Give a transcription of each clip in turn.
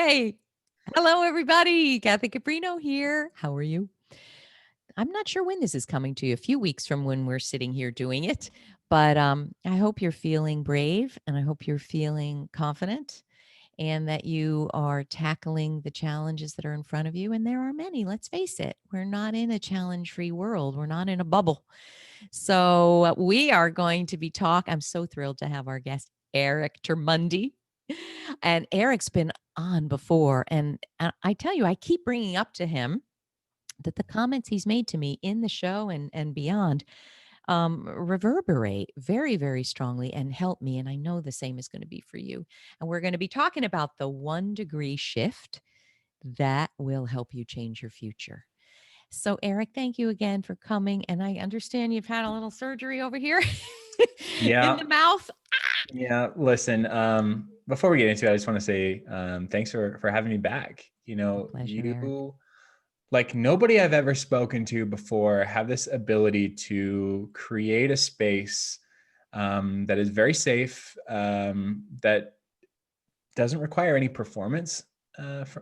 Hey, hello, everybody. Kathy Caprino here. How are you? I'm not sure when this is coming to you, a few weeks from when we're sitting here doing it, but I hope you're feeling brave and I hope you're feeling confident and that you are tackling the challenges that are in front of you. And there are many, let's face it, we're not in a challenge free world, we're not in a bubble. So we are going to be I'm so thrilled to have our guest, Eric Termuende. And Eric's been on before. And I tell you, I keep bringing up to him that the comments he's made to me in the show and beyond reverberate very, very strongly and help me. And I know the same is going to be for you. And we're going to be talking about the 1-degree shift that will help you change your future. So, Eric, thank you again for coming. And I understand you've had a little surgery over here in the mouth. Yeah. Listen, before we get into it, I just want to say thanks for having me back. Pleasure, Eric. Like nobody I've ever spoken to before, have this ability to create a space that is very safe, that doesn't require any performance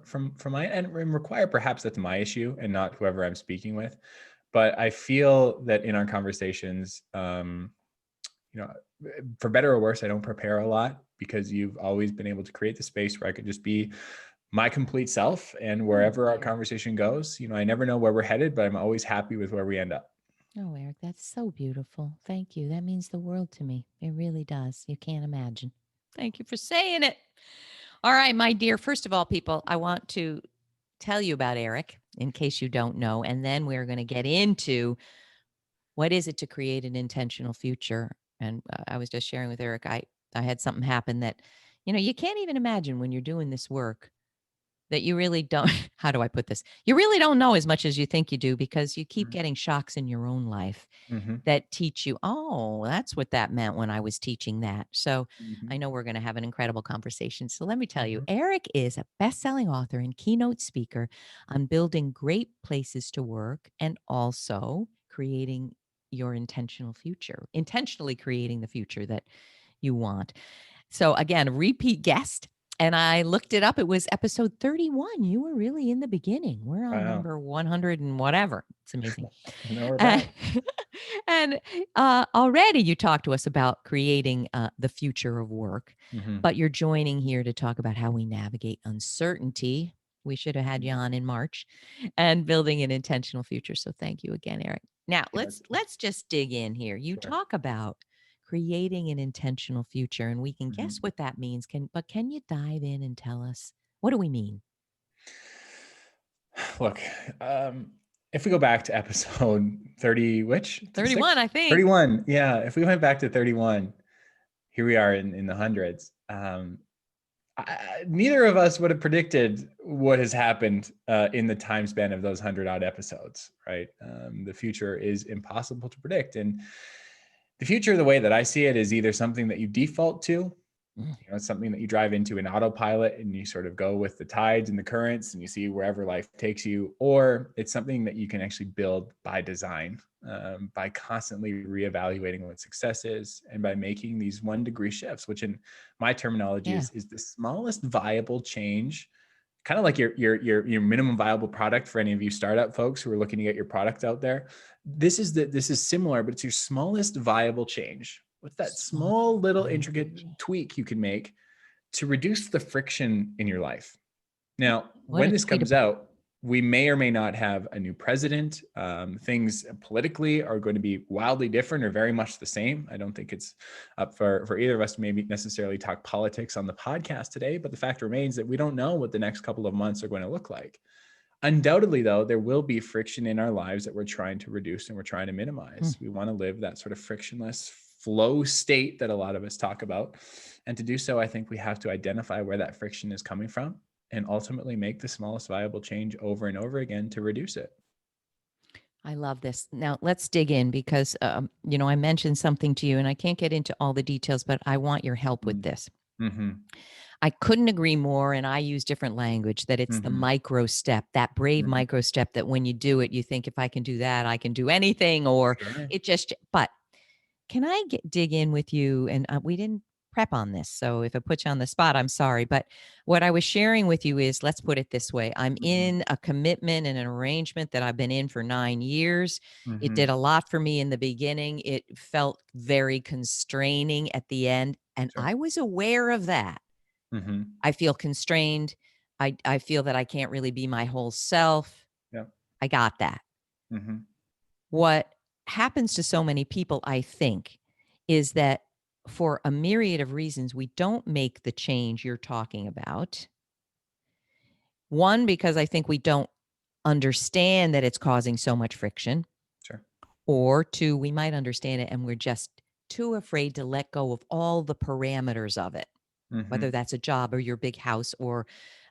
from my and require perhaps that's my issue and not whoever I'm speaking with. But I feel that in our conversations, for better or worse, I don't prepare a lot because you've always been able to create the space where I could just be my complete self, and wherever our conversation goes, I never know where we're headed, but I'm always happy with where we end up. Oh, Eric, that's so beautiful. Thank you. That means the world to me. It really does. You can't imagine. Thank you for saying it. All right, my dear. First of all, people, I want to tell you about Eric in case you don't know. And then we're going to get into what is it to create an intentional future. And I was just sharing with Eric, I had something happen that, you can't even imagine when you're doing this work that you really don't, how do I put this? You really don't know as much as you think you do because you keep getting shocks in your own life that teach you, oh, that's what that meant when I was teaching that. So I know we're going to have an incredible conversation. So let me tell you, Eric is a best-selling author and keynote speaker on building great places to work and also creating your intentional future, intentionally creating the future that you want. So again, repeat guest. And I looked it up. It was episode 31. You were really in the beginning. We're on number 100 and whatever. It's amazing. No, we're back. And already you talked to us about creating the future of work, but you're joining here to talk about how we navigate uncertainty. We should have had you on in March, and building an intentional future. So thank you again, Eric. Now let's just dig in here. You talk about creating an intentional future, and we can guess what that means. But can you dive in and tell us what do we mean? Look, if we go back to episode 30, which 31, I think 31. Yeah, if we went back to 31, here we are in the hundreds. Neither of us would have predicted what has happened in the time span of those 100-odd episodes, right? The future is impossible to predict. And the future, the way that I see it, is either something that you default to, it's something that you drive into an autopilot and you sort of go with the tides and the currents and you see wherever life takes you, or it's something that you can actually build by design, by constantly reevaluating what success is and by making these 1-degree shifts, which in my terminology is the smallest viable change, kind of like your minimum viable product for any of you startup folks who are looking to get your product out there. This is similar, but it's your smallest viable change. What's that small little intricate tweak you can make to reduce the friction in your life? Now, when this comes out, we may or may not have a new president. Things politically are going to be wildly different or very much the same. I don't think it's up for either of us to maybe necessarily talk politics on the podcast today, but the fact remains that we don't know what the next couple of months are going to look like. Undoubtedly, though, there will be friction in our lives that we're trying to reduce and we're trying to minimize. We want to live that sort of frictionless flow state that a lot of us talk about. And to do so, I think we have to identify where that friction is coming from and ultimately make the smallest viable change over and over again to reduce it. I love this. Now let's dig in because, I mentioned something to you and I can't get into all the details, but I want your help with this. I couldn't agree more. And I use different language that it's the micro step, that brave micro step that when you do it, you think if I can do that, I can do anything, or it just, but can I dig in with you? And we didn't prep on this. So if it puts you on the spot, I'm sorry. But what I was sharing with you is, let's put it this way. I'm Mm-hmm. in a commitment and an arrangement that I've been in for 9 years. It Mm-hmm. did a lot for me in the beginning. It felt very constraining at the end. And Sure. I was aware of that. Mm-hmm. I feel constrained. I feel that I can't really be my whole self. Yeah. I got that. Mm-hmm. What happens to so many people, I think, is that for a myriad of reasons, we don't make the change you're talking about. One, because I think we don't understand that it's causing so much friction. Sure. Or two, we might understand it and we're just too afraid to let go of all the parameters of it, Mm-hmm. whether that's a job or your big house or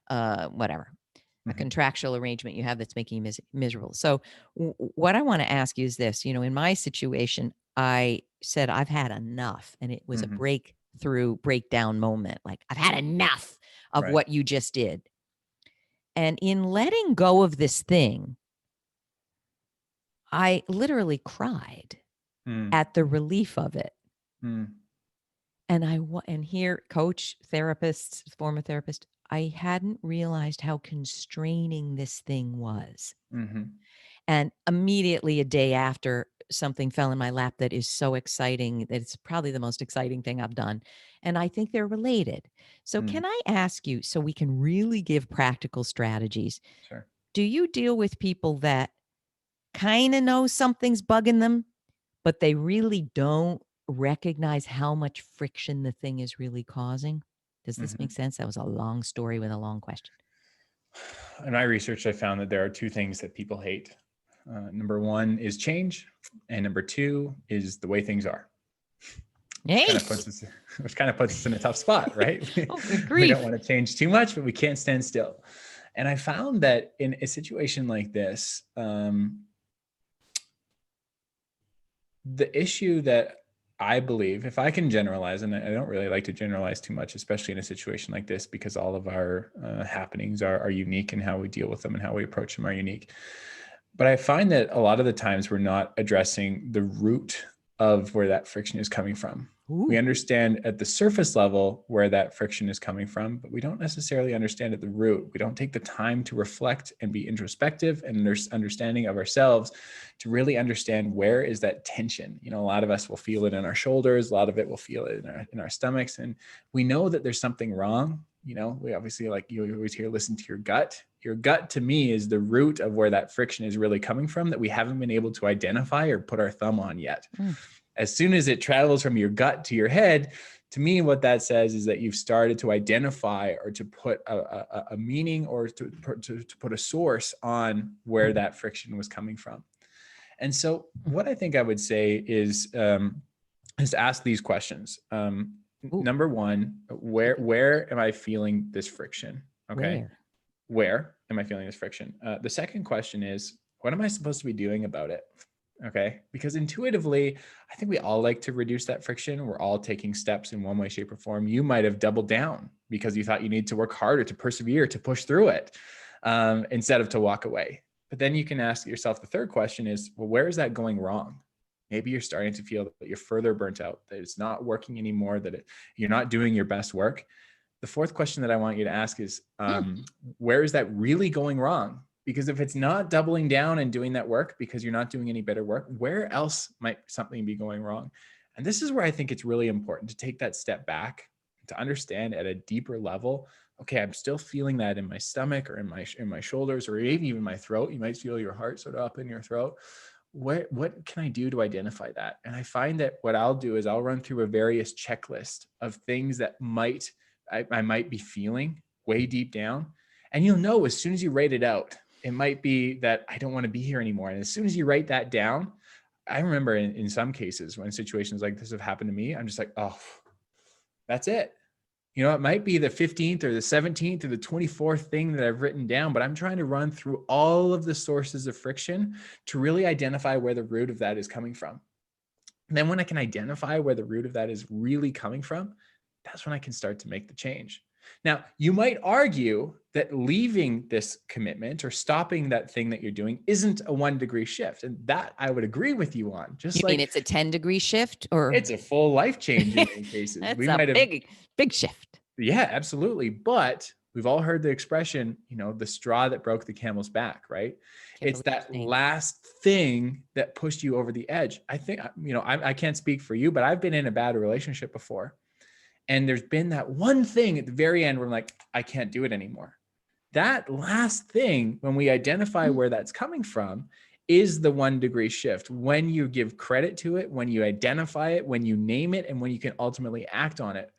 whatever, a Mm-hmm. contractual arrangement you have that's making you miserable. So, what I want to ask you is this: in my situation, I said I've had enough, and it was a Mm-hmm. breakdown moment. Like, I've had enough of Right. what you just did. And in letting go of this thing, I literally cried Mm. at the relief of it. Mm. And here, coach, therapist, former therapist, I hadn't realized how constraining this thing was. Mm-hmm. And immediately a day after, something fell in my lap that is so exciting that it's probably the most exciting thing I've done. And I think they're related. So, Mm. can I ask you, so we can really give practical strategies? Sure. Do you deal with people that kind of know something's bugging them, but they really don't recognize how much friction the thing is really causing? Does this Mm-hmm. make sense? That was a long story with a long question. In my research, I found that there are two things that people hate. Number one is change, and number two is the way things are. Which Hey, kind of puts us in a tough spot, right? oh, good We don't grief. want to change too much, but we can't stand still. And I found that in a situation like this, the issue that I believe, if I can generalize, and I don't really like to generalize too much, especially in a situation like this, because all of our happenings are unique, and how we deal with them and how we approach them are unique. But I find that a lot of the times we're not addressing the root of where that friction is coming from. We Ooh. understand at the surface level where that friction is coming from, but we don't necessarily understand at the root. We don't take the time to reflect and be introspective and understanding of ourselves to really understand where is that tension. A lot of us will feel it in our shoulders, a lot of it will feel it in our stomachs, and we know that there's something wrong. We obviously, like you always hear, listen to your gut. Your gut, to me, is the root of where that friction is really coming from that we haven't been able to identify or put our thumb on yet. Mm. As soon as it travels from your gut to your head, to me, what that says is that you've started to identify or to put a meaning or to put a source on where that friction was coming from. And so what I think I would say is to ask these questions. Number one, where am I feeling this friction? Okay. Where am I feeling this friction? The second question is, what am I supposed to be doing about it? Okay. Because intuitively, I think we all like to reduce that friction. We're all taking steps in one way, shape, or form. You might have doubled down because you thought you need to work harder, to persevere, to push through it, instead of to walk away. But then you can ask yourself, the third question is, well, where is that going wrong? Maybe you're starting to feel that you're further burnt out, that it's not working anymore, that you're not doing your best work. The fourth question that I want you to ask is, where is that really going wrong? Because if it's not doubling down and doing that work because you're not doing any better work, where else might something be going wrong? And this is where I think it's really important to take that step back, to understand at a deeper level, okay, I'm still feeling that in my stomach or in my shoulders, or even my throat. You might feel your heart sort of up in your throat. What can I do to identify that? And I find that what I'll do is I'll run through a various checklist of things that I might be feeling way deep down. And you'll know as soon as you write it out, it might be that I don't want to be here anymore. And as soon as you write that down, I remember in some cases when situations like this have happened to me, I'm just like, oh, that's it. It might be the 15th or the 17th or the 24th thing that I've written down, but I'm trying to run through all of the sources of friction to really identify where the root of that is coming from. And then when I can identify where the root of that is really coming from, that's when I can start to make the change. Now, you might argue that leaving this commitment or stopping that thing that you're doing isn't a 1-degree shift. And that I would agree with you on. Just You mean like it's a 10-degree shift, or it's a full life change in many cases. that's We a might have, big shift. yeah, absolutely. But we've all heard the expression, the straw that broke the camel's back, right? Can't It's believe you're that saying last thing that pushed you over the edge. I think, I can't speak for you, but I've been in a bad relationship before. And there's been that one thing at the very end where I'm like, I can't do it anymore. That last thing, when we identify where that's coming from, is the 1-degree shift. When you give credit to it, when you identify it, when you name it, and when you can ultimately act on it.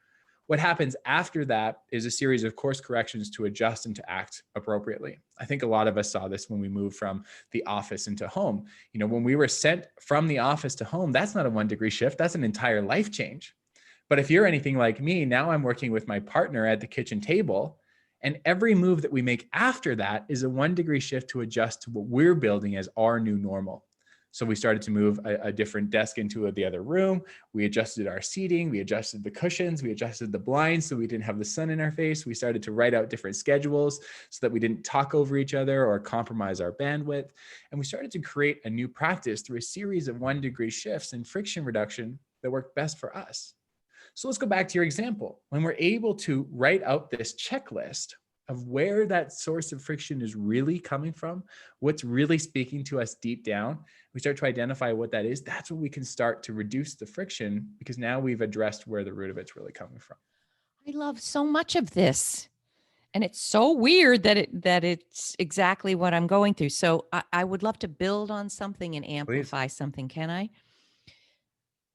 What happens after that is a series of course corrections to adjust and to act appropriately. I think a lot of us saw this when we moved from the office into home. When we were sent from the office to home, that's not a 1-degree shift. That's an entire life change. But if you're anything like me, now I'm working with my partner at the kitchen table. And every move that we make after that is a 1-degree shift to adjust to what we're building as our new normal. So we started to move a different desk into the other room. We adjusted our seating. We adjusted the cushions. We adjusted the blinds so we didn't have the sun in our face. We started to write out different schedules so that we didn't talk over each other or compromise our bandwidth. And we started to create a new practice through a series of 1-degree shifts and friction reduction that worked best for us. So let's go back to your example. When we're able to write out this checklist of where that source of friction is really coming from, what's really speaking to us deep down, we start to identify what that is. That's when we can start to reduce the friction, because now we've addressed where the root of it's really coming from. I love so much of this. And it's so weird that it's exactly what I'm going through. So I would love to build on something and amplify something. Can I?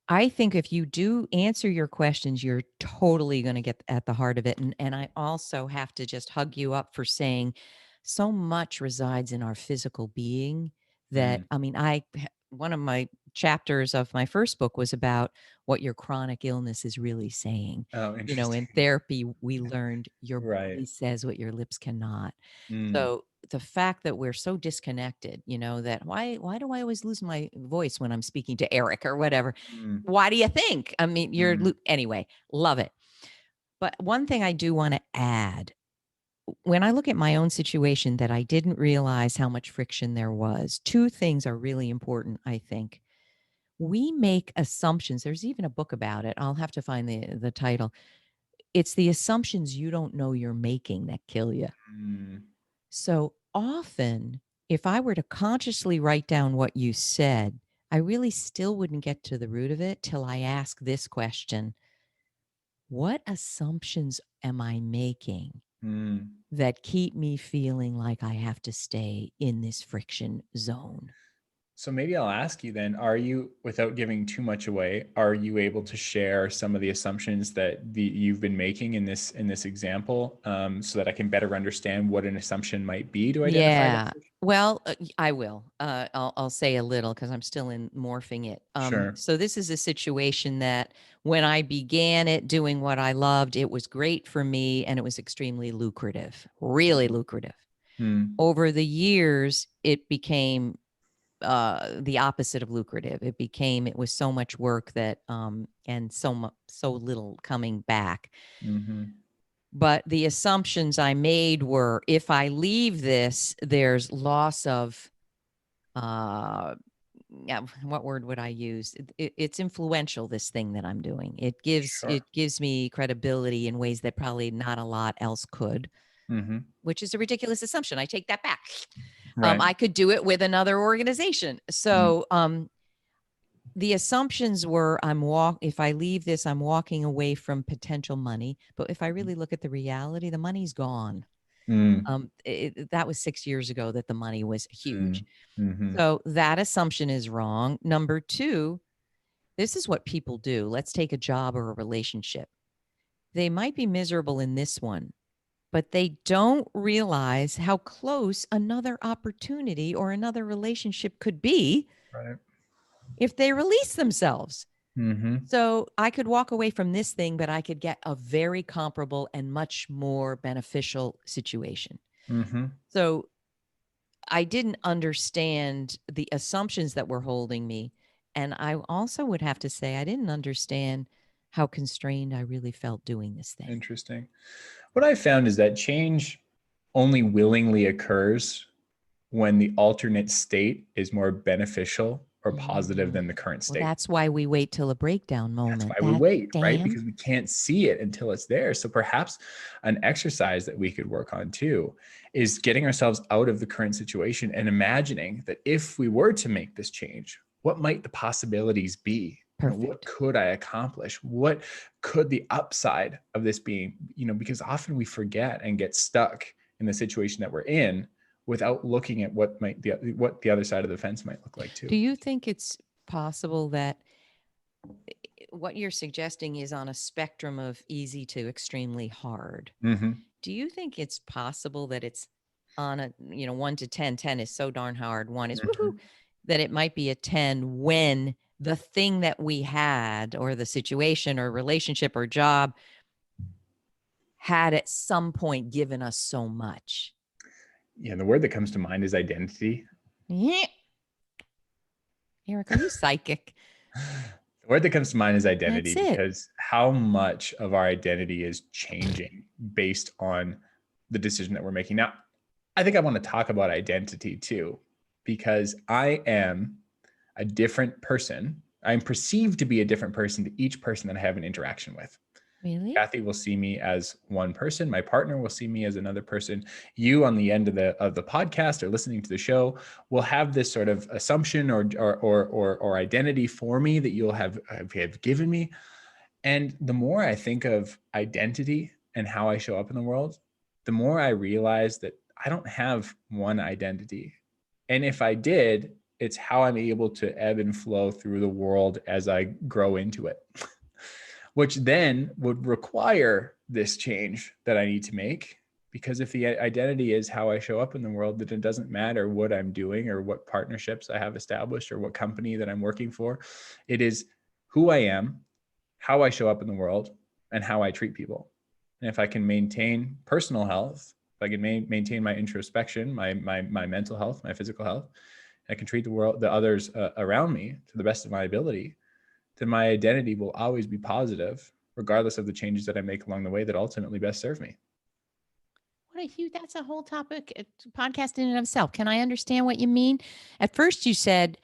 I think if you do answer your questions, you're totally going to get at the heart of it. And I also have to just hug you up for saying so much resides in our physical being that, Mm. I mean, one of my chapters of my first book was about what your chronic illness is really saying. Oh, In interesting. therapy, we learned your Right. body says what your lips cannot. Mm. So the fact that we're so disconnected, that why do I always lose my voice when I'm speaking to Eric or whatever? Mm. Why do you think? I mean, Mm. anyway, love it. But one thing I do want to add, when I look at my own situation that I didn't realize how much friction there was, two things are really important, I think. We make assumptions. There's even a book about it. I'll have to find the title. It's the assumptions you don't know you're making that kill you. Mm. So often, if I were to consciously write down what you said, I really still wouldn't get to the root of it till I ask this question: what assumptions am I making Mm. that keep me feeling like I have to stay in this friction zone? So maybe I'll ask you then, are you, without giving too much away, are you able to share some of the assumptions that you've been making in this example, so that I can better understand what an assumption might be to identify that Yeah. friction? Well, I will. I'll say a little because I'm still in morphing it. Sure. So this is a situation that when I began it, doing what I loved, it was great for me and it was extremely lucrative, really lucrative. Mm. Over the years, it became the opposite of lucrative. It was so much work that and so little coming back. Mm-hmm. But the assumptions I made were, if I leave this, there's loss of yeah, what word would I use? It's influential, this thing that I'm doing. Sure. It gives me credibility in ways that probably not a lot else could, Mm-hmm. which is a ridiculous assumption. I take that back. Right. I could do it with another organization. Mm. So the assumptions were, if I leave this, I'm walking away from potential money. But if I really look at the reality, the money's gone. Mm. That was 6 years ago that the money was huge. Mm. Mm-hmm. So that assumption is wrong. Number two, this is what people do. Let's take a job or a relationship. They might be miserable in this one, but they don't realize how close another opportunity or another relationship could be Right. if they release themselves. Mm-hmm. So I could walk away from this thing, but I could get a very comparable and much more beneficial situation. Mm-hmm. So I didn't understand the assumptions that were holding me. And I also would have to say, I didn't understand how constrained I really felt doing this thing. Interesting. What I found is that change only willingly occurs when the alternate state is more beneficial or positive than the current Well, state. that's why we wait till a breakdown That's moment. why we wait, right? Damn. Because we can't see it until it's there. So perhaps an exercise that we could work on too is getting ourselves out of the current situation and imagining that if we were to make this change, what might the possibilities be? What could I accomplish? What could the upside of this be? Because often we forget and get stuck in the situation that we're in without looking at what the other side of the fence might look like too. Do you think it's possible that what you're suggesting is on a spectrum of easy to extremely hard? Mm-hmm. Do you think it's possible that it's on a 1 to 10? 10 is so darn hard. 1 is woohoo. That it might be a 10 when the thing that we had, or the situation or relationship or job, had at some point given us so much? Yeah, the word that comes to mind is identity. Yeah. Eric, are you psychic? The word that comes to mind is identity. That's it. Because how much of our identity is changing based on the decision that we're making. Now, I think I want to talk about identity too, because I am a different person. I'm perceived to be a different person to each person that I have an interaction with. Really? Kathy will see me as one person. My partner will see me as another person. You, on the end of the podcast or listening to the show, will have this sort of assumption or identity for me that you'll have given me. And the more I think of identity and how I show up in the world, the more I realize that I don't have one identity. And if I did, it's how I'm able to ebb and flow through the world as I grow into it. Which then would require this change that I need to make. Because if the identity is how I show up in the world, then it doesn't matter what I'm doing or what partnerships I have established or what company that I'm working for. It is who I am, how I show up in the world, and how I treat people. And if I can maintain personal health, if I can maintain my introspection, my mental health, my physical health, I can treat the others around me to the best of my ability, then my identity will always be positive, regardless of the changes that I make along the way that ultimately best serve me. What a huge, that's a whole topic, podcast in and of itself. Can I understand what you mean? At first you said,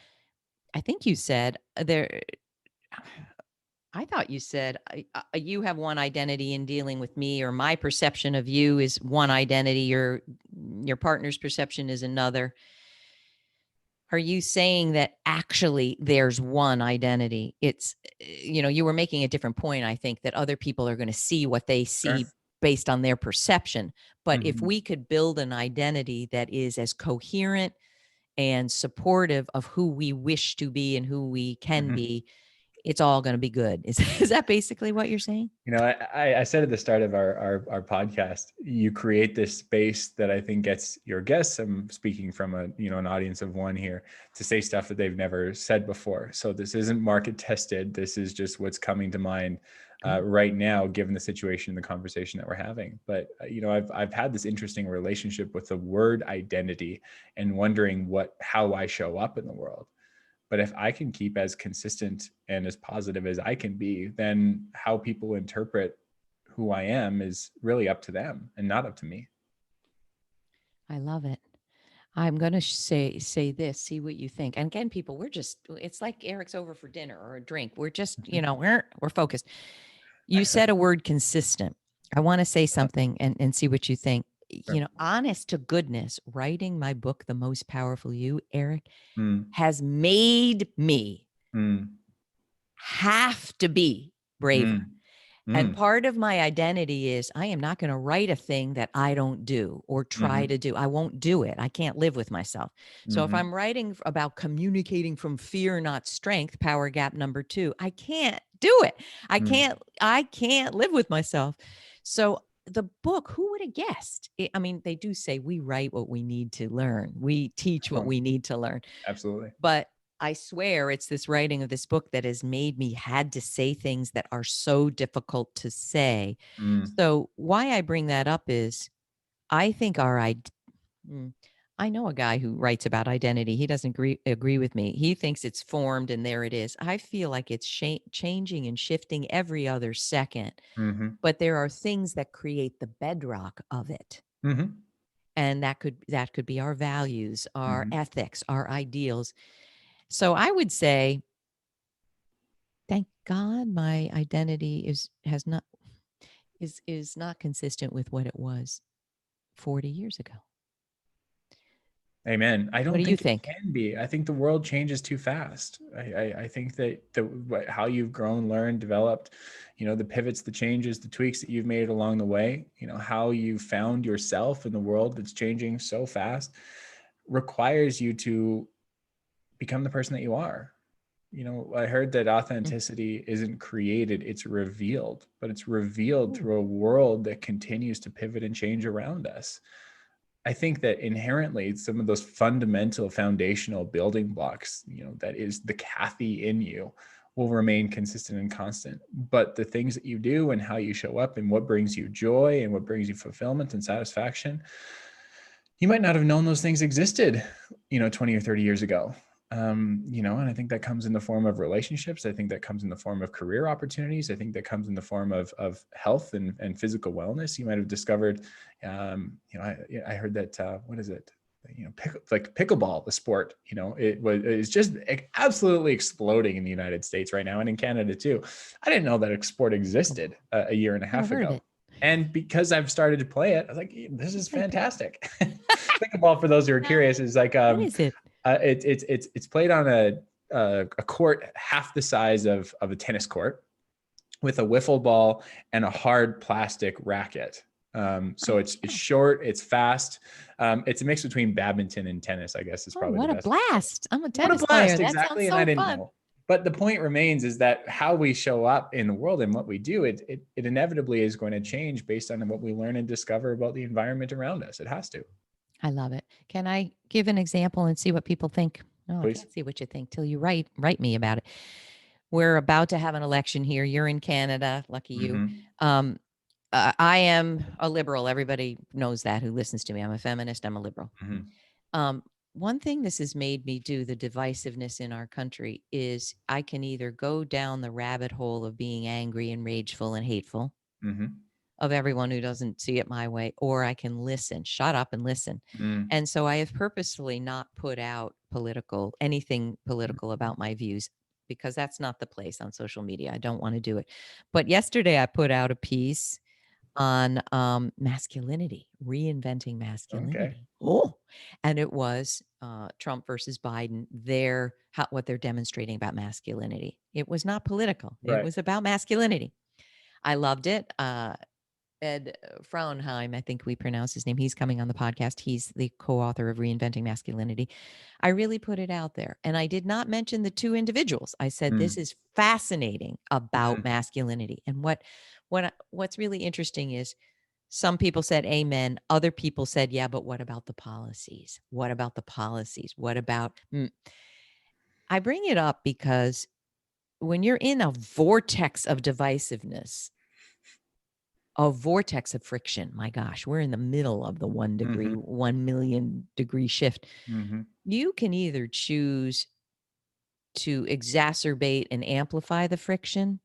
I think you said there, I thought you said you have one identity in dealing with me, or my perception of you is one identity. Your partner's perception is another. Are you saying that actually there's one identity? It's, you were making a different point. I think that other people are going to see what they see based on their perception. But if we could build an identity that is as coherent and supportive of who we wish to be and who we can be, it's all going to be good. Is that basically what you're saying? I said at the start of our podcast, you create this space that I think gets your guests, I'm speaking from an audience of one here, to say stuff that they've never said before. So this isn't market tested. This is just what's coming to mind right now, given the situation, the conversation that we're having. But I've had this interesting relationship with the word identity and wondering how I show up in the world. But if I can keep as consistent and as positive as I can be, then how people interpret who I am is really up to them and not up to me. I love it. I'm going to say this, see what you think. And again, people, it's like Eric's over for dinner or a drink. We're just, we're focused. You said a word, consistent. I want to say something and see what you think. Sure. Honest to goodness, writing my book, The Most Powerful You, Eric, has made me have to be braver. And part of my identity is I am not going to write a thing that I don't do or try to do. I won't do it. I can't live with myself. So if I'm writing about communicating from fear, not strength, power gap number 2, I can't do it. I can't live with myself. So the book, who would have guessed? I mean, they do say we write what we need to learn. We teach what we need to learn. Absolutely. But I swear it's this writing of this book that has made me had to say things that are so difficult to say. So why I bring that up is I think I know a guy who writes about identity. He doesn't agree with me. He thinks it's formed and there it is. I feel like it's changing and shifting every other second. Mm-hmm. But there are things that create the bedrock of it. Mm-hmm. And that could be our values, our Mm-hmm. ethics, our ideals. So I would say, thank God my identity is not consistent with what it was 40 years ago. Amen. I What don't do you think it think? can be. I think the world changes too fast. I think that how you've grown, learned, developed, the pivots, the changes, the tweaks that you've made along the way, how you found yourself in the world that's changing so fast requires you to become the person that you are. I heard that authenticity isn't created, it's revealed, but it's revealed through a world that continues to pivot and change around us. I think that inherently some of those fundamental foundational building blocks, that is the Kathy in you, will remain consistent and constant. But the things that you do and how you show up and what brings you joy and what brings you fulfillment and satisfaction, you might not have known those things existed, 20 or 30 years ago. And I think that comes in the form of relationships. I think that comes in the form of career opportunities. I think that comes in the form of health and physical wellness. You might have discovered, I heard that, what is it? Like pickleball, the sport, it's just absolutely exploding in the United States right now and in Canada too. I didn't know that sport existed a year and a half ago. And because I've started to play it, I was like, this is fantastic. Pickleball, for those who are curious, is like, what is it? It's played on a court half the size of a tennis court with a wiffle ball and a hard plastic racket. So it's short, it's fast. It's a mix between badminton and tennis, I guess is probably the best. What a blast. I'm a tennis player. That Exactly. sounds so And I didn't fun. know. But the point remains is that how we show up in the world and what we do, it inevitably is going to change based on what we learn and discover about the environment around us. It has to. I love it. Can I give an example and see what people think? Oh, Please. I can't see what you think till you write me about it. We're about to have an election here. You're in Canada. Lucky you. Mm-hmm. I am a liberal. Everybody knows that who listens to me. I'm a feminist. I'm a liberal. Mm-hmm. One thing this has made me do, the divisiveness in our country, is I can either go down the rabbit hole of being angry and rageful and hateful Mm-hmm. of everyone who doesn't see it my way, or I can listen, shut up and listen. Mm-hmm. And so I have purposefully not put out anything political about my views, because that's not the place on social media. I don't want to do it. But yesterday I put out a piece on masculinity, reinventing masculinity. Okay. Oh, and it was Trump versus Biden. What they're demonstrating about masculinity. It was not political. Right. It was about masculinity. I loved it. Ed Frauenheim, I think we pronounce his name. He's coming on the podcast. He's the co-author of Reinventing Masculinity. I really put it out there. And I did not mention the two individuals. I said, this is fascinating about masculinity. And what's really interesting is some people said, amen. Other people said, yeah, but what about the policies? What about the policies? What about, I bring it up because when you're in a vortex of divisiveness, a vortex of friction. My gosh, we're in the middle of the 1 million degree shift. Mm-hmm. You can either choose to exacerbate and amplify the friction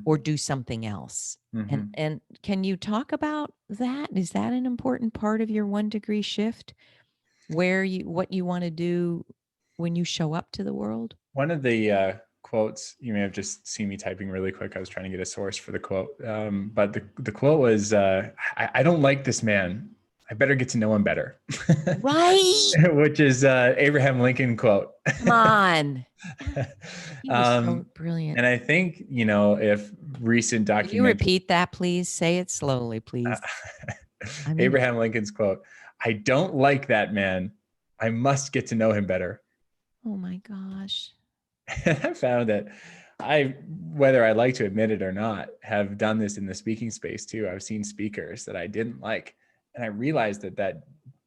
or do something else. And can you talk about that? Is that an important part of your 1 degree shift, what you want to do when you show up to the world? One of the quotes, you may have just seen me typing really quick. I was trying to get a source for the quote. But the quote was, I don't like this man. I better get to know him better. Right. Which is Abraham Lincoln quote. Come on. He was so brilliant. And I think, if recent documentaries. Can you repeat that, please? Say it slowly, please. Abraham Lincoln's quote, I don't like that man. I must get to know him better. Oh my gosh. I found that whether I like to admit it or not, have done this in the speaking space too. I've seen speakers that I didn't like, and I realized that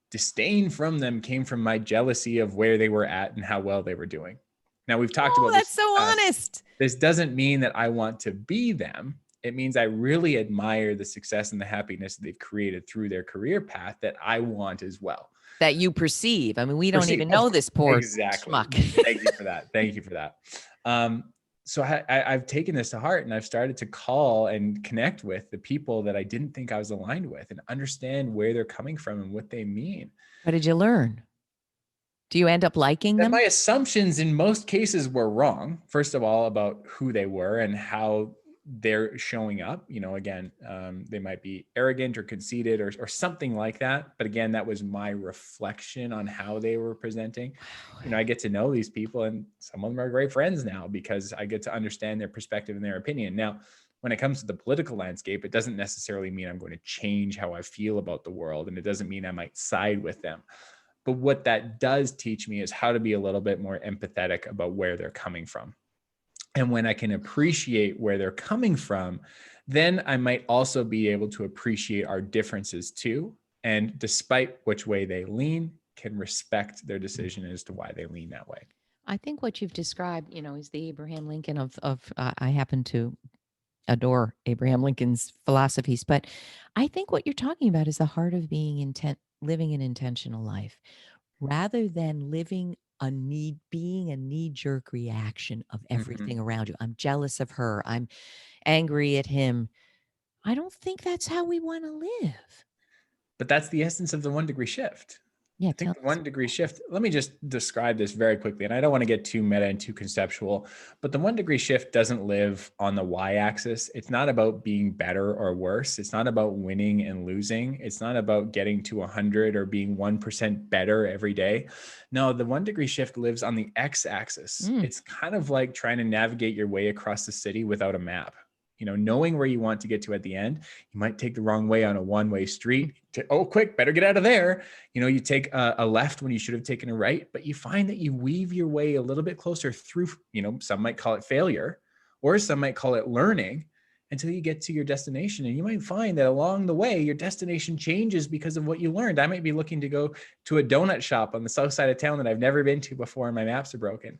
disdain from them came from my jealousy of where they were at and how well they were doing. Now we've talked about this. That's so honest. This doesn't mean that I want to be them. It means I really admire the success and the happiness that they've created through their career path that I want as well. That you perceive. I mean, we don't Perceive, even know this poor exactly. schmuck. Thank you for that. Thank you for that. So I've taken this to heart, and I've started to call and connect with the people that I didn't think I was aligned with and understand where they're coming from and what they mean. What did you learn? Do you end up liking That them? my assumptions in most cases were wrong. First of all, about who they were and how they're showing up. Again, they might be arrogant or conceited or something like that. But again, that was my reflection on how they were presenting. I get to know these people, and some of them are great friends now because I get to understand their perspective and their opinion. Now, when it comes to the political landscape, it doesn't necessarily mean I'm going to change how I feel about the world, and it doesn't mean I might side with them. But what that does teach me is how to be a little bit more empathetic about where they're coming from. And when I can appreciate where they're coming from, then I might also be able to appreciate our differences too. And despite which way they lean, can respect their decision as to why they lean that way. I think what you've described, is the Abraham Lincoln of I happen to adore Abraham Lincoln's philosophies, but I think what you're talking about is the heart of living an intentional life, rather than being a knee-jerk reaction of everything around you. I'm jealous of her. I'm angry at him. I don't think that's how we want to live. But that's the essence of the 1 degree shift. Yeah, I think the 1 degree shift, let me just describe this very quickly. And I don't want to get too meta and too conceptual, but the 1 degree shift doesn't live on the y-axis. It's not about being better or worse. It's not about winning and losing. It's not about getting to 100 or being 1% better every day. No, the 1 degree shift lives on the x-axis. It's kind of like trying to navigate your way across the city without a map. Knowing where you want to get to at the end, you might take the wrong way on a one-way street. Quick, better get out of there. You take a left when you should have taken a right, but you find that you weave your way a little bit closer through, some might call it failure, or some might call it learning, until you get to your destination. And you might find that along the way, your destination changes because of what you learned. I might be looking to go to a donut shop on the south side of town that I've never been to before, and my maps are broken.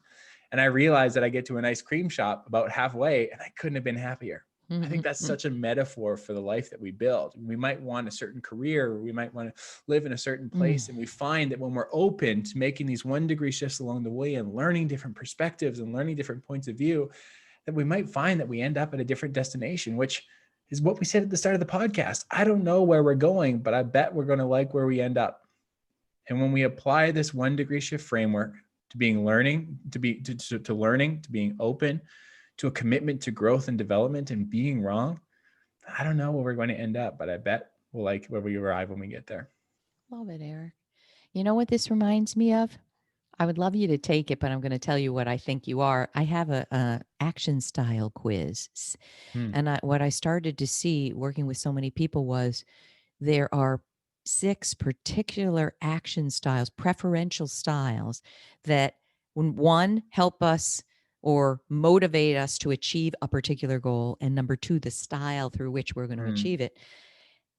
And I realized that I get to an ice cream shop about halfway, and I couldn't have been happier. I think that's such a metaphor for the life that we build. We might want a certain career, or we might want to live in a certain place. And we find that when we're open to making these 1 degree shifts along the way and learning different perspectives and learning different points of view, that we might find that we end up at a different destination, which is what we said at the start of the podcast. I don't know where we're going, but I bet we're going to like where we end up. And when we apply this 1 degree shift framework to being learning, to being open, to a commitment to growth and development and being wrong, I don't know where we're going to end up, but I bet we'll like where we arrive when we get there. Love it, Eric. You know what this reminds me of? I would love you to take it, but I'm going to tell you what I think you are. I have a action style quiz. And what I started to see working with so many people was there are 6 particular action styles, preferential styles that one, help us or motivate us to achieve a particular goal. And number 2, the style through which we're going to achieve it.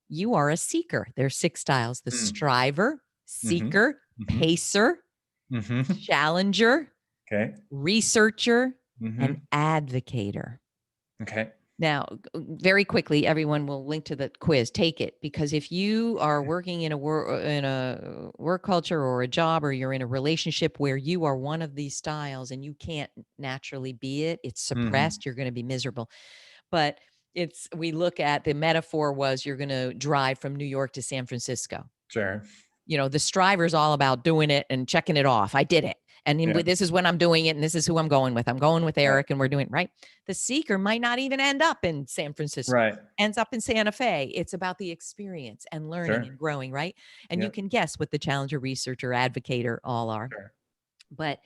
You are a seeker. There's 6 styles: the striver, seeker, pacer, challenger, researcher, and advocator. Okay. Now, very quickly, everyone will link to the quiz. Take it, because if you are working in a work culture or a job, or you're in a relationship where you are one of these styles and you can't naturally be it, it's suppressed, you're going to be miserable. But we look at the metaphor was you're going to drive from New York to San Francisco. Sure. The striver's all about doing it and checking it off. I did it. And this is when I'm doing it, and this is who I'm going with. I'm going with Eric, and we're doing it, right? The seeker might not even end up in San Francisco. Right. Ends up in Santa Fe. It's about the experience and learning and growing, right? And you can guess what the challenger, researcher, advocator all are. Sure. But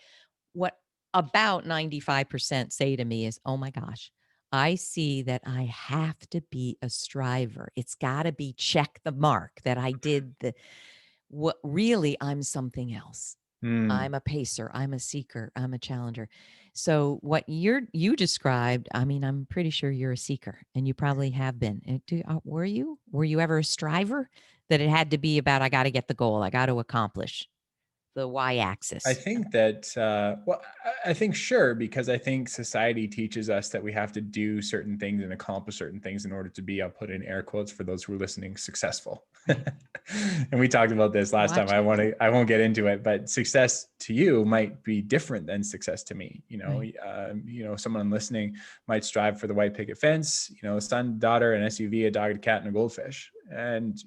what about 95% say to me is, oh my gosh, I see that I have to be a striver. It's got to be check the mark that I did what really I'm something else. I'm a pacer, I'm a seeker, I'm a challenger. So what you described, I mean, I'm pretty sure you're a seeker, and you probably have been. Were you ever a striver, that it had to be about, I got to get the goal, I got to accomplish? the y-axis? I think that, well, I think sure, because I think society teaches us that we have to do certain things and accomplish certain things in order to be, I'll put in air quotes for those who are listening, successful. Right. And we talked about this last time. Watch it. I won't get into it, but success to you might be different than success to me. Right. Someone listening might strive for the white picket fence, a son, daughter, an SUV, a dog, a cat, and a goldfish. And,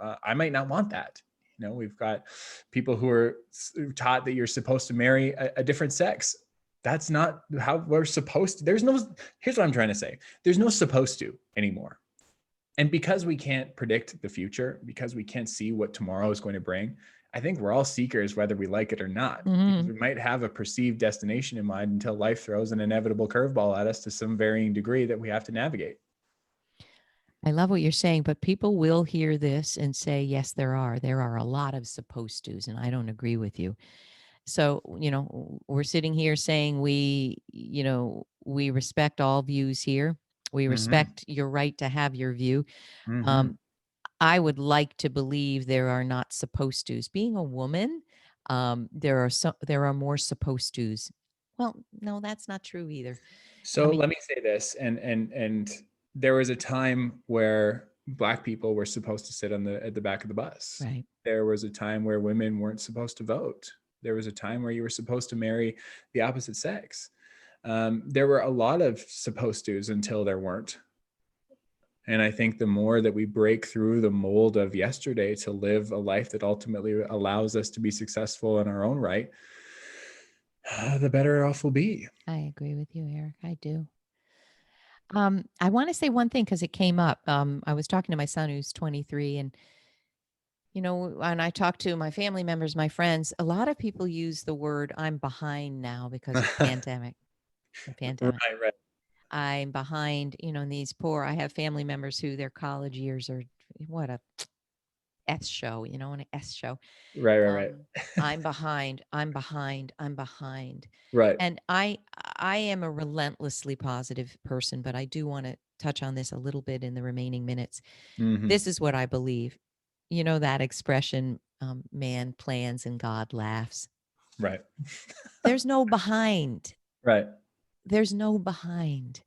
I might not want that. We've got people who are taught that you're supposed to marry a different sex. That's not how we're supposed to. Here's what I'm trying to say. There's no supposed to anymore. And because we can't predict the future, because we can't see what tomorrow is going to bring, I think we're all seekers, whether we like it or not, because we might have a perceived destination in mind until life throws an inevitable curveball at us to some varying degree that we have to navigate. I love what you're saying, but people will hear this and say, yes, there are a lot of supposed to's, and I don't agree with you. So, we're sitting here saying we respect all views here. We respect your right to have your view. I would like to believe there are not supposed to's. Being a woman, there are more supposed to's. Well, no, that's not true either. So let me say this, and there was a time where Black people were supposed to sit at the back of the bus. Right. There was a time where women weren't supposed to vote. There was a time where you were supposed to marry the opposite sex. There were a lot of supposed to's until there weren't. And I think the more that we break through the mold of yesterday to live a life that ultimately allows us to be successful in our own right, the better off we'll be. I agree with you, Eric. I do. I want to say one thing because it came up. I was talking to my son who's 23, and when I talk to my family members, my friends, a lot of people use the word "I'm behind" now because of the pandemic. Right. I'm behind. In these poor. I have family members who their college years are what a S show. An S show. Right. I'm behind. I'm behind. I'm behind. Right. And I am a relentlessly positive person, but I do want to touch on this a little bit in the remaining minutes. This is what I believe. That expression, man plans and God laughs. Right. There's no behind. Right. There's no behind.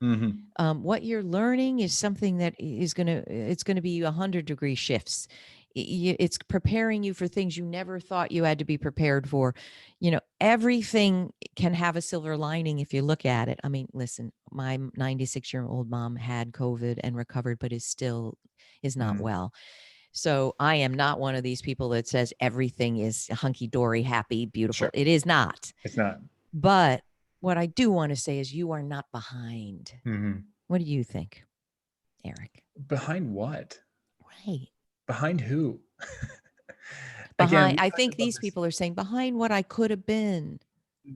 What you're learning is something that it's going to be 100-degree shifts. It's preparing you for things you never thought you had to be prepared for. Everything can have a silver lining if you look at it. I mean, listen, my 96-year-old mom had COVID and recovered, but is not well. So I am not one of these people that says everything is hunky-dory, happy, beautiful. Sure. It is not. It's not. But what I do want to say is you are not behind. What do you think, Eric? Behind what? Right. Behind who? Behind, I think these people are saying behind what I could have been.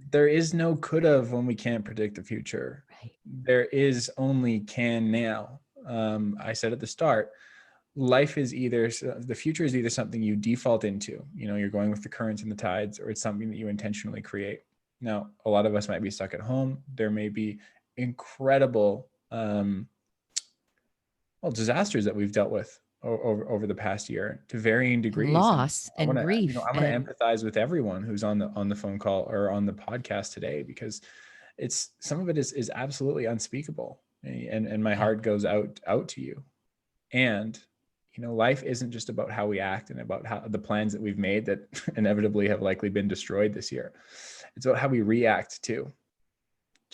There is no could have when we can't predict the future. Right. There is only can now. I said at the start, life is the future is either something you default into, you're going with the currents and the tides, or it's something that you intentionally create. Now, a lot of us might be stuck at home. There may be incredible disasters that we've dealt with over the past year to varying degrees. Loss and grief. I want to empathize with everyone who's on the phone call or on the podcast today, because some of it is absolutely unspeakable, and my heart goes out to you. And life isn't just about how we act and about how the plans that we've made that inevitably have likely been destroyed this year. It's about how we react to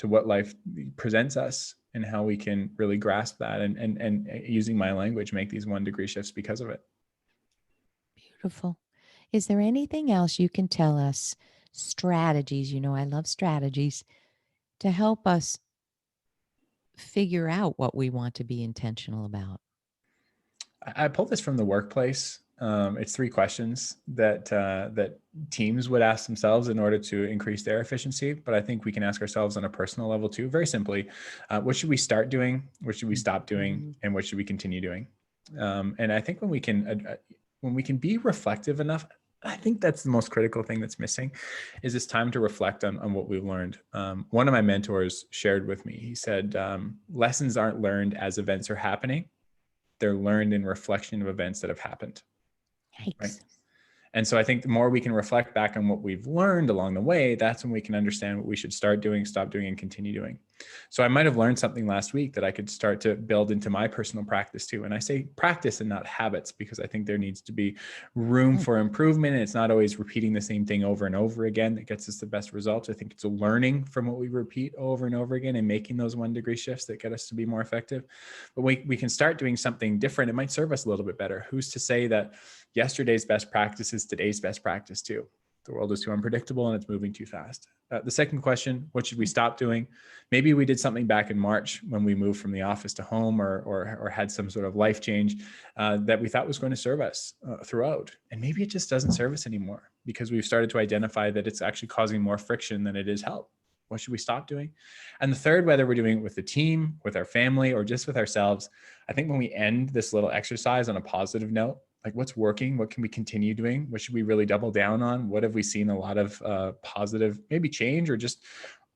what life presents us and how we can really grasp that and using my language, make these 1-degree shifts because of it. Beautiful. Is there anything else you can tell us? Strategies, I love strategies to help us figure out what we want to be intentional about. I pulled this from the workplace. It's 3 questions that teams would ask themselves in order to increase their efficiency. But I think we can ask ourselves on a personal level too. Very simply, what should we start doing? What should we stop doing? And what should we continue doing? And I think when we can be reflective enough, I think that's the most critical thing that's missing, is this time to reflect on what we've learned. One of my mentors shared with me, he said, lessons aren't learned as events are happening. They're learned in reflection of events that have happened. Yikes. Right? And so I think the more we can reflect back on what we've learned along the way, that's when we can understand what we should start doing, stop doing, and continue doing. So I might have learned something last week that I could start to build into my personal practice too. And I say practice and not habits, because I think there needs to be room for improvement. And it's not always repeating the same thing over and over again that gets us the best results. I think it's a learning from what we repeat over and over again and making those 1-degree shifts that get us to be more effective. But we can start doing something different. It might serve us a little bit better. Who's to say that yesterday's best practice is today's best practice too? The world is too unpredictable and it's moving too fast. The second question, what should we stop doing? Maybe we did something back in March when we moved from the office to home, or had some sort of life change that we thought was going to serve us throughout. And maybe it just doesn't serve us anymore because we've started to identify that it's actually causing more friction than it is help. What should we stop doing? And the third, whether we're doing it with the team, with our family, or just with ourselves, I think when we end this little exercise on a positive note, like what's working, what can we continue doing? What should we really double down on? What have we seen a lot of positive, maybe change or just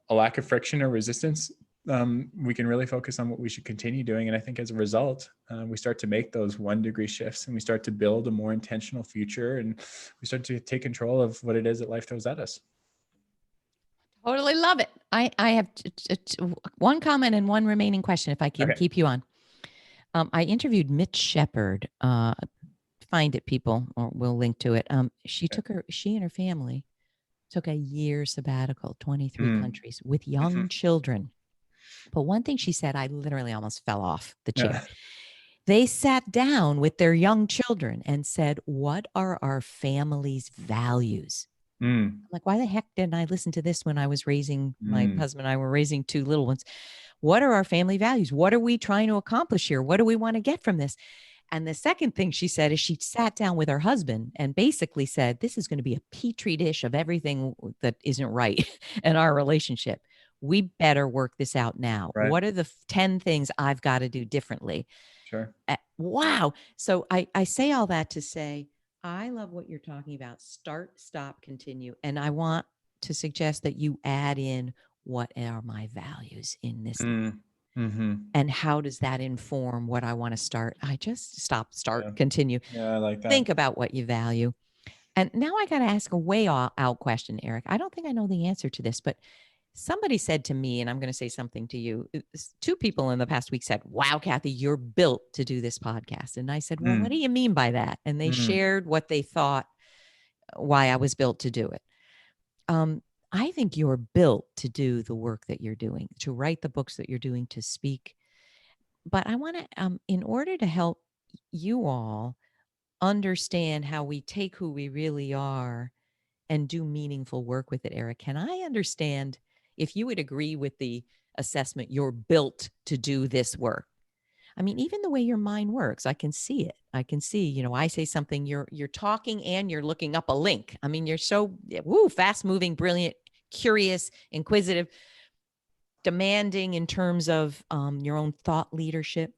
a lack of friction or resistance? We can really focus on what we should continue doing. And I think as a result, we start to make those 1-degree shifts and we start to build a more intentional future and we start to take control of what it is that life throws at us. Totally love it. I have one comment and one remaining question, if I can keep you on. I interviewed Mitch Shepard. Find it, people, or we'll link to it. She and her family took a year sabbatical, 23 countries with young children. But one thing she said, I literally almost fell off the chair. They sat down with their young children and said, what are our family's values? I'm like, why the heck didn't I listen to this when I was raising, my husband and I were raising 2 little ones? What are our family values? What are we trying to accomplish here? What do we want to get from this? And the second thing she said is she sat down with her husband and basically said, this is going to be a petri dish of everything that isn't right in our relationship. We better work this out now. Right. What are the 10 things I've got to do differently? Sure. Wow. So I say all that to say, I love what you're talking about. Start, stop, continue. And I want to suggest that you add in, what are my values in this? And how does that inform what I want to start? I just stop, start, continue. Yeah, I like that. Think about what you value. And now I got to ask a way out question, Eric. I don't think I know the answer to this, but somebody said to me, and I'm going to say something to you. 2 people in the past week said, wow, Kathy, you're built to do this podcast. And I said, well, what do you mean by that? And they shared what they thought, why I was built to do it. I think you're built to do the work that you're doing, to write the books that you're doing, to speak. But I want to, in order to help you all understand how we take who we really are and do meaningful work with it, Eric, can I understand if you would agree with the assessment, you're built to do this work? I mean, even the way your mind works, I can see it. I can see, I say something, you're talking and you're looking up a link. I mean, you're so fast moving, brilliant, curious, inquisitive, demanding in terms of your own thought leadership.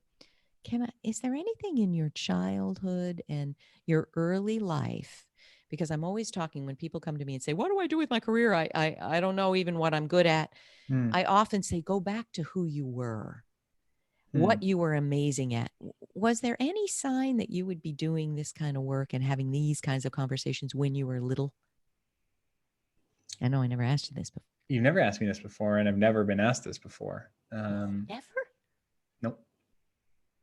Is there anything in your childhood and your early life? Because I'm always talking when people come to me and say, what do I do with my career? I don't know even what I'm good at. I often say, go back to who you were, what you were amazing at. Was there any sign that you would be doing this kind of work and having these kinds of conversations when you were little? I know I never asked you this before. You've never asked me this before, and I've never been asked this before. Never? Nope.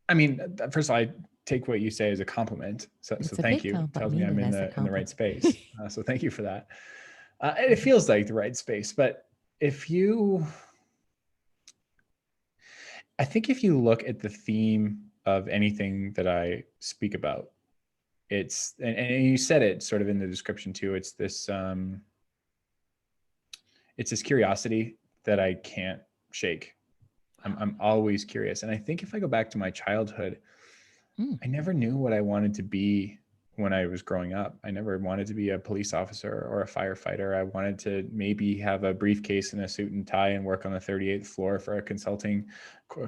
I mean, first of all, I take what you say as a compliment. So thank you. It tells me I'm in the right space. So thank you for that. It feels like the right space, but I think if you look at the theme of anything that I speak about, it's, and you said it sort of in the description too, it's this curiosity that I can't shake. I'm always curious. And I think if I go back to my childhood, I never knew what I wanted to be when I was growing up. I never wanted to be a police officer or a firefighter. I wanted to maybe have a briefcase and a suit and tie and work on the 38th floor for a consulting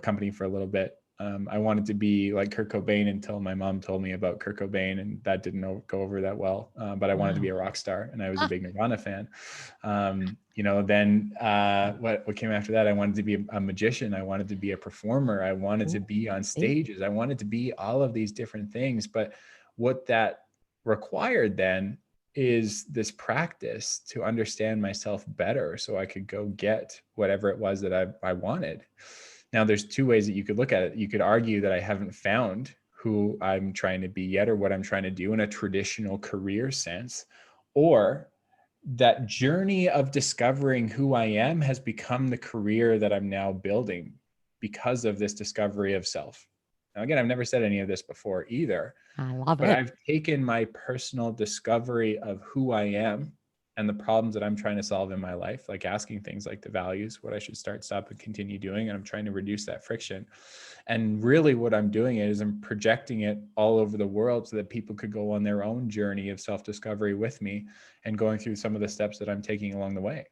company for a little bit. I wanted to be like Kurt Cobain until my mom told me about Kurt Cobain, and that didn't go over that well. But I wanted to be a rock star, and I was a big Nirvana fan. Then what came after that? I wanted to be a magician. I wanted to be a performer. I wanted to be on stages. I wanted to be all of these different things. But what that required then is this practice to understand myself better so I could go get whatever it was that I wanted. Now, there's two ways that you could look at it. You could argue that I haven't found who I'm trying to be yet or what I'm trying to do in a traditional career sense, or that journey of discovering who I am has become the career that I'm now building because of this discovery of self. Now, again, I've never said any of this before either, I love but it. I've taken my personal discovery of who I am and the problems that I'm trying to solve in my life, like asking things like the values, what I should start, stop, and continue doing. And I'm trying to reduce that friction. And really what I'm doing is I'm projecting it all over the world so that people could go on their own journey of self-discovery with me and going through some of the steps that I'm taking along the way.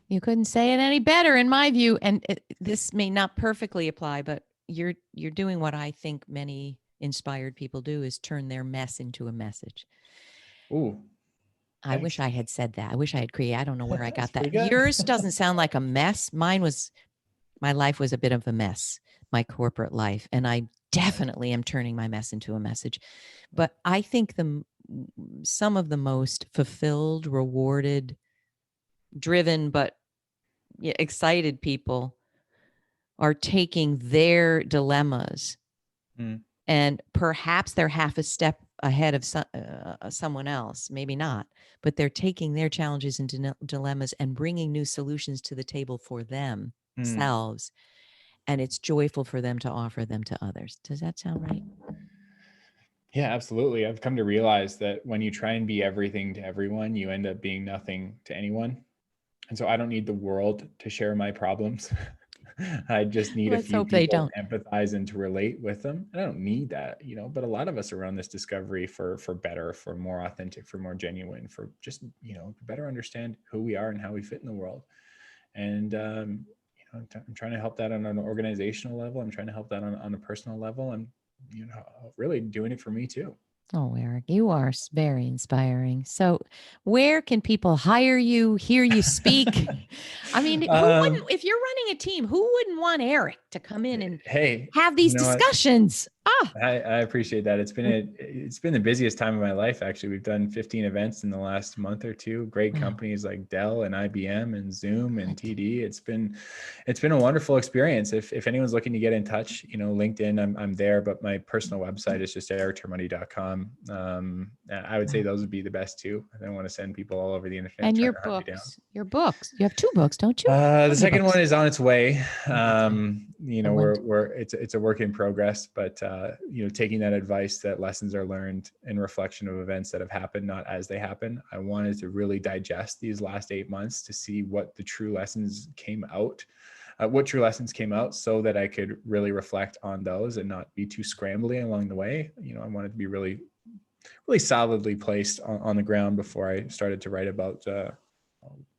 You couldn't say it any better, in my view. And this may not perfectly apply, but you're doing what I think many inspired people do, is turn their mess into a message. Ooh, I wish I had said that. I wish I had created. I don't know where I got that. Yours doesn't sound like a mess. My life was a bit of a mess, my corporate life. And I definitely am turning my mess into a message. But I think some of the most fulfilled, rewarded, driven, but excited people are taking their dilemmas and perhaps they're half a step ahead of someone else, maybe not, but they're taking their challenges and dilemmas and bringing new solutions to the table for themselves. And it's joyful for them to offer them to others. Does that sound right? Yeah, absolutely. I've come to realize that when you try and be everything to everyone, you end up being nothing to anyone. And so I don't need the world to share my problems. I just need a few people to empathize and to relate with them. And I don't need that, but a lot of us are on this discovery for better, for more authentic, for more genuine, for just, to better understand who we are and how we fit in the world. And, I'm trying to help that on an organizational level. I'm trying to help that on a personal level, and, really doing it for me too. Oh, Eric, you are very inspiring. So where can people hire you, hear you speak? I mean, who wouldn't, if you're running a team, who wouldn't want Eric to come in and have these discussions? I appreciate that. It's been the busiest time of my life. Actually, we've done 15 events in the last month or two. Great companies like Dell and IBM and Zoom and TD. It's been a wonderful experience. If anyone's looking to get in touch, LinkedIn, I'm there, but my personal website is just erictermuende.com. I would say those would be the best two. I don't want to send people all over the internet. And your books, you have 2 books, don't you? The second one is on its way. It's a work in progress, but taking that advice that lessons are learned in reflection of events that have happened, not as they happen. I wanted to really digest these last 8 months to see what the true lessons came out, so that I could really reflect on those and not be too scrambly along the way. I wanted to be really, really solidly placed on the ground before I started to write about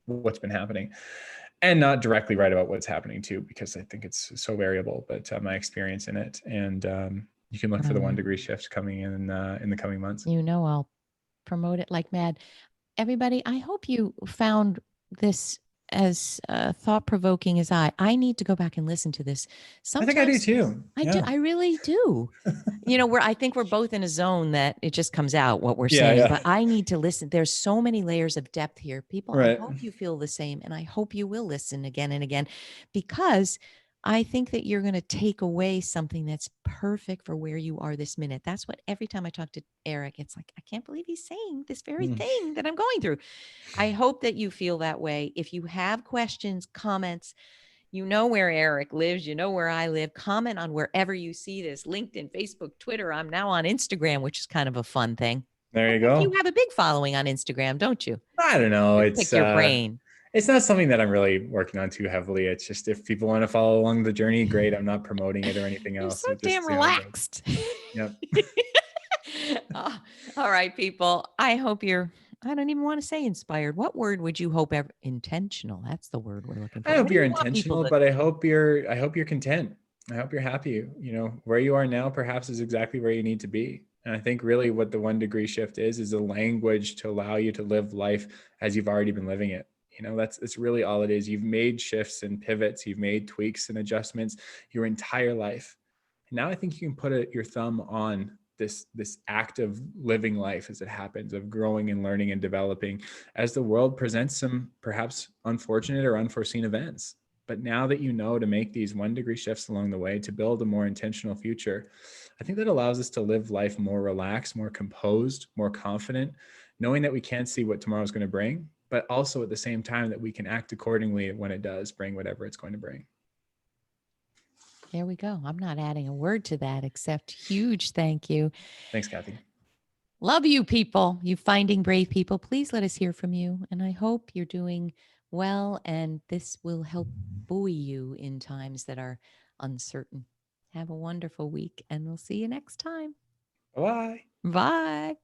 what's been happening, and not directly write about what's happening too, because I think it's so variable, but my experience in it. And you can look for the OneDegree Shift coming in the coming months. I'll promote it like mad. Everybody, I hope you found this as thought-provoking as I need to go back and listen to this. Sometimes, I think I do too. I really do. I think we're both in a zone that it just comes out what we're saying, but I need to listen. There's so many layers of depth here. People, I hope you feel the same, and I hope you will listen again and again, because I think that you're going to take away something that's perfect for where you are this minute. That's what every time I talk to Eric, it's like, I can't believe he's saying this very thing that I'm going through. I hope that you feel that way. If you have questions, comments, where Eric lives, where I live, comment on wherever you see this: LinkedIn, Facebook, Twitter. I'm now on Instagram, which is kind of a fun thing. There you go. You have a big following on Instagram, don't you? I don't know. Pick your brain. It's not something that I'm really working on too heavily. It's just, if people want to follow along the journey, great. I'm not promoting it or anything else. You're so damn relaxed. Yep. All right, people. I hope I don't even want to say inspired. What word would you hope intentional? That's the word we're looking for. I hope you're intentional, but I hope you're content. I hope you're happy. Where you are now perhaps is exactly where you need to be. And I think really what the OneDegree Shift is a language to allow you to live life as you've already been living it. That's really all it is. You've made shifts and pivots. You've made tweaks and adjustments your entire life. And now I think you can put your thumb on this act of living life as it happens, of growing and learning and developing as the world presents some perhaps unfortunate or unforeseen events. But now that you know to make these 1 degree shifts along the way to build a more intentional future, I think that allows us to live life more relaxed, more composed, more confident, knowing that we can't see what tomorrow is going to bring, but also at the same time that we can act accordingly when it does bring whatever it's going to bring. There we go. I'm not adding a word to that except huge thank you. Thanks, Kathy. Love you, people. You finding brave people. Please let us hear from you. And I hope you're doing well, and this will help buoy you in times that are uncertain. Have a wonderful week, and we'll see you next time. Bye. Bye.